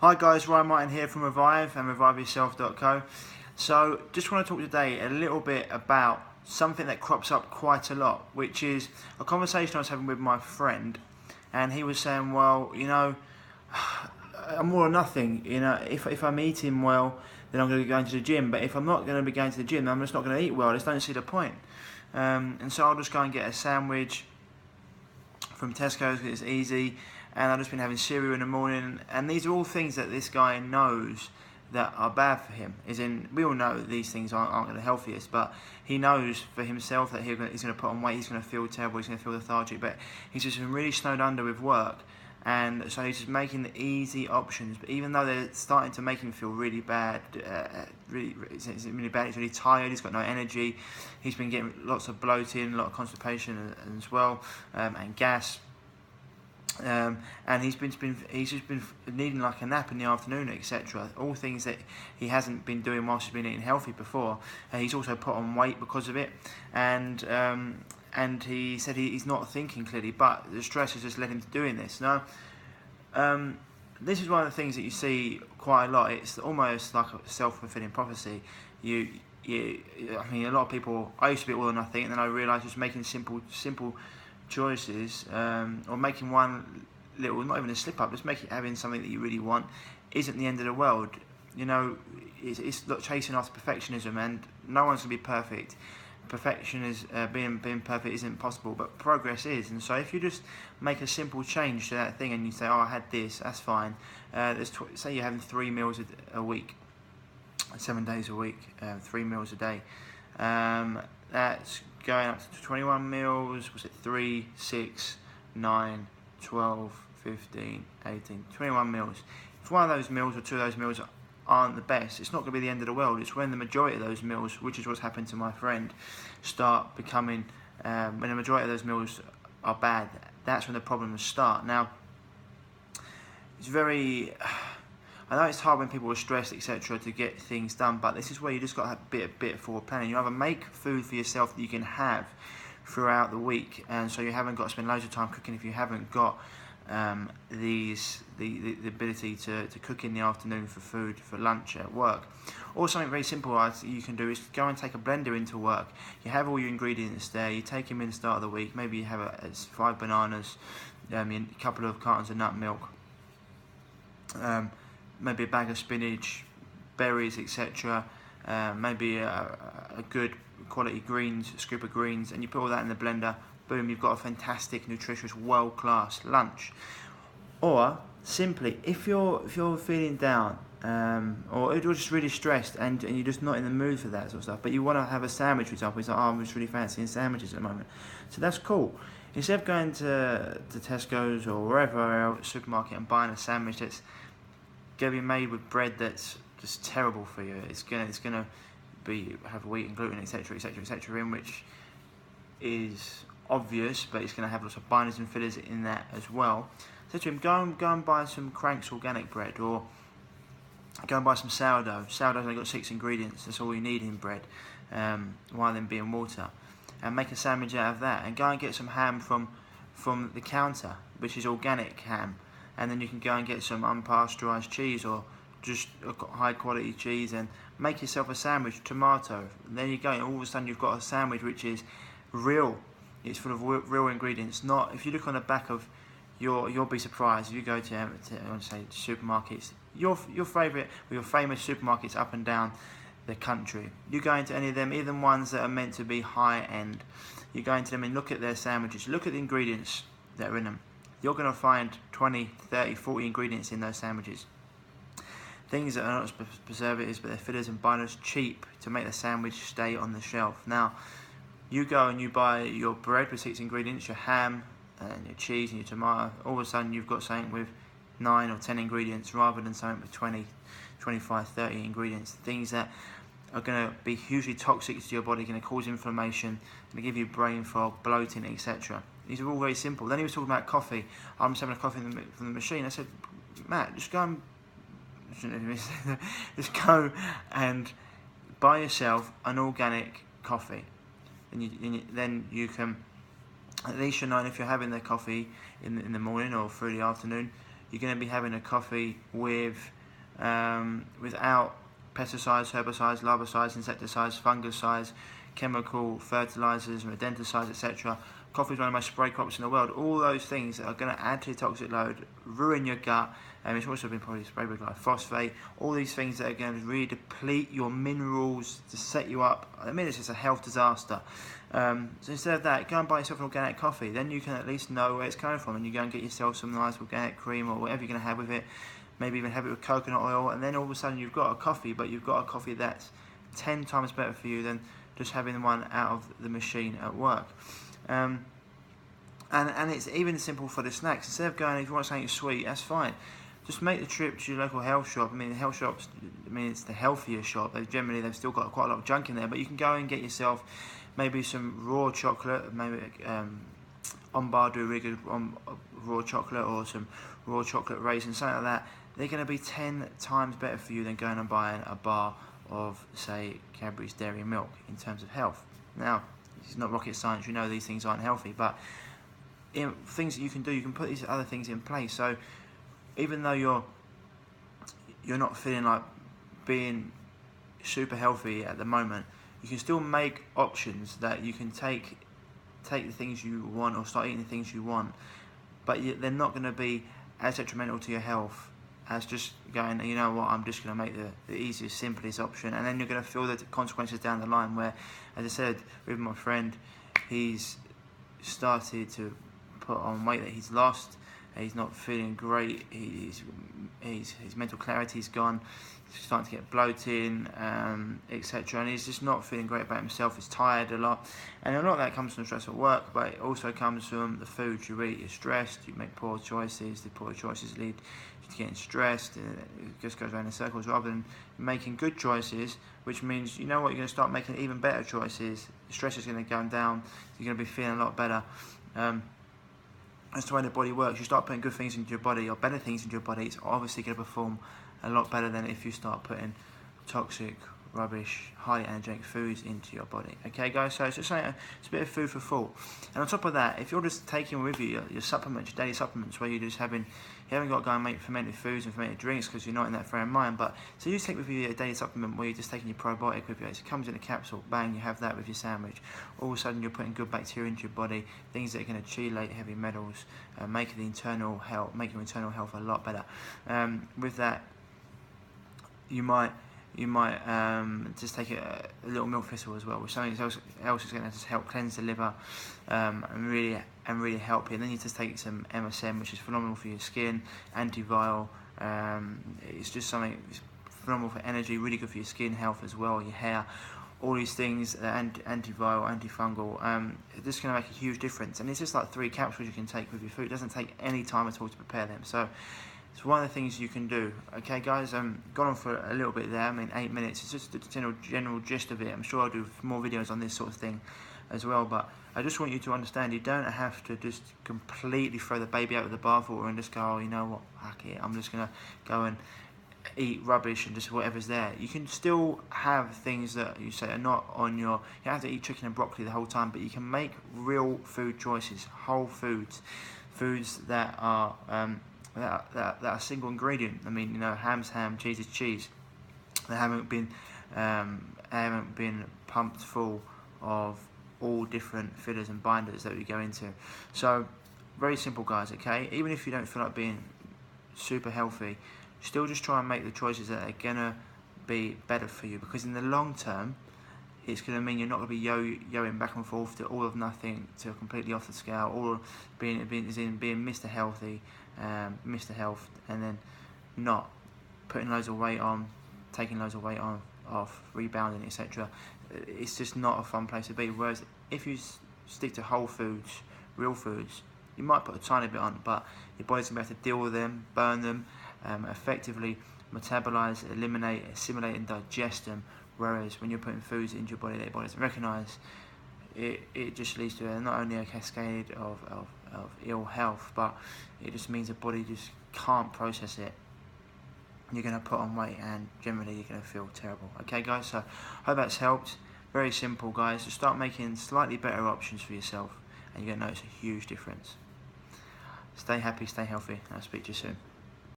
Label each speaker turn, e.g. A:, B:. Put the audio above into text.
A: Hi guys, Ryan Martin here from Revive and ReviveYourself.co. So just want to talk today a little bit about something that crops up quite a lot, which is a conversation I was having with my friend, and he was saying, well, I'm all or nothing. If I'm eating well, then I'm going to be going to the gym, but if I'm not going to be going to the gym, then I'm just not going to eat well. I just don't see the point. And so I'll just go and get a sandwich from Tesco's because it's easy, and I've just been having cereal in the morning, and these are all things that this guy knows that are bad for him. We all know that these things aren't the healthiest, but he knows for himself that he's going to put on weight, he's going to feel terrible, he's going to feel lethargic, but he's just been really snowed under with work, and so he's just making the easy options, but even though they're starting to make him feel really bad, it's really bad, he's really tired, he's got no energy, he's been getting lots of bloating, a lot of constipation as well, and gas. And he's just been needing like a nap in the afternoon, etc. All things that he hasn't been doing whilst he's been eating healthy before. He's also put on weight because of it, and he said he's not thinking clearly, but the stress has just led him to doing this. Now, this is one of the things that you see quite a lot. It's almost like a self-fulfilling prophecy. I mean, a lot of people. I used to be all or nothing, and then I realised just making simple choices, or making one little, not even a slip up, just having something that you really want, isn't the end of the world. It's not chasing after perfectionism, and no one's gonna be perfect. Perfection is being perfect isn't possible, but progress is. And so if you just make a simple change to that thing, and you say, "Oh, I had this, that's fine." Say you're having 3 meals a week, 7 days a week, 3 meals a day. That's going up to 21 meals, was it 3, 6, 9, 12, 15, 18, 21 meals. If one of those meals or two of those meals aren't the best, it's not going to be the end of the world. It's when the majority of those meals, which is what's happened to my friend, start becoming, when the majority of those meals are bad, that's when the problems start. Now, it's very... I know it's hard when people are stressed, etc., to get things done, but this is where you just got to have a bit of forward planning. You either make food for yourself that you can have throughout the week, and so you haven't got to spend loads of time cooking if you haven't got the ability to cook in the afternoon for food for lunch at work. Or something very simple you can do is go and take a blender into work. You have all your ingredients there, you take them in the start of the week, maybe you have 5 bananas, a couple of cartons of nut milk, maybe a bag of spinach, berries, etc. Maybe a good quality greens, a scoop of greens, and you put all that in the blender. Boom, you've got a fantastic, nutritious, world-class lunch. Or simply, if you're feeling down, or you're just really stressed, and you're just not in the mood for that sort of stuff, but you want to have a sandwich, for example, it's like, I'm just really fancying sandwiches at the moment. So that's cool. Instead of going to Tesco's or wherever else, supermarket, and buying a sandwich that's going to be made with bread that's just terrible for you. It's gonna have wheat and gluten, etc., etc., etc., in which is obvious, but it's going to have lots of binders and fillers in that as well. So to him, go and buy some Crank's organic bread, or go and buy some sourdough. Sourdough's only got 6 ingredients. That's all you need in bread, one of them being water. And make a sandwich out of that. And go and get some ham from the counter, which is organic ham. And then you can go and get some unpasteurised cheese, or just high quality cheese, and make yourself a sandwich, tomato. And there you go, and all of a sudden you've got a sandwich which is real. It's full of real ingredients. Not, if you look on the back of you'll be surprised if you go to say supermarkets, your favourite or your famous supermarkets up and down the country. You go into any of them, even ones that are meant to be high end. You go into them and look at their sandwiches, look at the ingredients that are in them. You're going to find 20, 30, 40 ingredients in those sandwiches. Things that are not preservatives, but they're fillers and binders, cheap to make the sandwich stay on the shelf. Now, you go and you buy your bread with 6 ingredients, your ham and your cheese and your tomato. All of a sudden you've got something with 9 or 10 ingredients rather than something with 20, 25, 30 ingredients. Things that are going to be hugely toxic to your body, going to cause inflammation, going to give you brain fog, bloating, etc. These are all very simple. Then he was talking about coffee. I'm just having a coffee from the machine. I said, Matt, just go and buy yourself an organic coffee. Then you can, at least you know if you're having the coffee in the morning or through the afternoon, you're going to be having a coffee with without pesticides, herbicides, larvicides, insecticides, fungicides, chemical fertilizers, rodenticides, etc. Coffee is one of the most sprayed crops in the world. All those things that are going to add to your toxic load, ruin your gut, and it's also been probably sprayed with glyphosate. All these things that are going to really deplete your minerals to set you up. I mean, it's just a health disaster. So instead of that, go and buy yourself an organic coffee. Then you can at least know where it's coming from, and you go and get yourself some nice organic cream or whatever you're going to have with it. Maybe even have it with coconut oil, and then all of a sudden you've got a coffee, but you've got a coffee that's 10 times better for you than just having the one out of the machine at work. And it's even simple for the snacks. Instead of going, if you want something sweet, that's fine. Just make the trip to your local health shop. I mean, the health shops, it's the healthier shop. They've still got quite a lot of junk in there, but you can go and get yourself maybe some raw chocolate, maybe on bar do really good raw chocolate, or some raw chocolate raisins, something like that. They're going to be 10 times better for you than going and buying a bar of, say, Cadbury's Dairy Milk in terms of health. Now, it's not rocket science, you know these things aren't healthy, but things that you can do, you can put these other things in place. So even though you're not feeling like being super healthy at the moment, you can still make options that you can take the things you want, or start eating the things you want, but they're not going to be as detrimental to your health as just going, you know what, I'm just going to make the easiest, simplest option, and then you're going to feel the consequences down the line where, as I said, with my friend, he's started to put on weight that he's lost, he's not feeling great, his mental clarity's gone, he's starting to get bloated, etc., and he's just not feeling great about himself, he's tired a lot, and a lot of that comes from stress at work, but it also comes from the food you eat. You're stressed, you make poor choices, the poor choices lead to getting stressed, it just goes around in circles, rather than making good choices, which means, you know what, you're going to start making even better choices, the stress is going to go down, you're going to be feeling a lot better. That's the way the body works. You start putting good things into your body, or better things into your body, it's obviously going to perform a lot better than if you start putting toxic, rubbish, highly energetic foods into your body. Okay, guys, so it's just like it's a bit of food for thought. And on top of that, if you're just taking with you your supplements, your daily supplements, where you're just you haven't got to go and make fermented foods and fermented drinks because you're not in that frame of mind, but so you just take with you a daily supplement where you're just taking your probiotic with you. It comes in a capsule, bang, you have that with your sandwich. All of a sudden you're putting good bacteria into your body, things that are going to chelate heavy metals, make your internal health a lot better. With that, you might just take a little milk thistle as well, which something else is going to just help cleanse the liver, and really help you. And then you just take some MSM, which is phenomenal for your skin, antiviral. It's just something phenomenal for energy, really good for your skin health as well, your hair. All these things, antiviral, antifungal, it's just going to make a huge difference. And it's just like 3 capsules you can take with your food. It doesn't take any time at all to prepare them. So it's one of the things you can do. Okay, guys, gone on for a little bit there. 8 minutes. It's just the general gist of it. I'm sure I'll do more videos on this sort of thing as well. But I just want you to understand, you don't have to just completely throw the baby out with the bathwater and just go, oh, you know what, fuck it, I'm just gonna go and eat rubbish and just whatever's there. You can still have things that you say are not on your, you don't have to eat chicken and broccoli the whole time, but you can make real food choices, whole foods that are that are single ingredient. Ham's ham, cheese is cheese. They haven't been pumped full of all different fillers and binders that we go into. So very simple, guys. Okay, even if you don't feel like being super healthy, still just try and make the choices that are gonna be better for you, because in the long term it's going to mean you're not going to be yo-yoing back and forth to all of nothing, to completely off the scale, or being Mr. Healthy, Mr. Health, and then not putting loads of weight on, taking loads of weight on, off, rebounding, etc. It's just not a fun place to be. Whereas if you stick to whole foods, real foods, you might put a tiny bit on, but your body's going to be able to deal with them, burn them, effectively metabolize, eliminate, assimilate and digest them. Whereas when you're putting foods into your body that your body doesn't recognise, it just leads to not only a cascade of ill health, but it just means the body just can't process it. You're going to put on weight, and generally you're going to feel terrible. Okay, guys, so hope that's helped. Very simple, guys. Just start making slightly better options for yourself, and you're going to notice a huge difference. Stay happy, stay healthy, and I'll speak to you soon.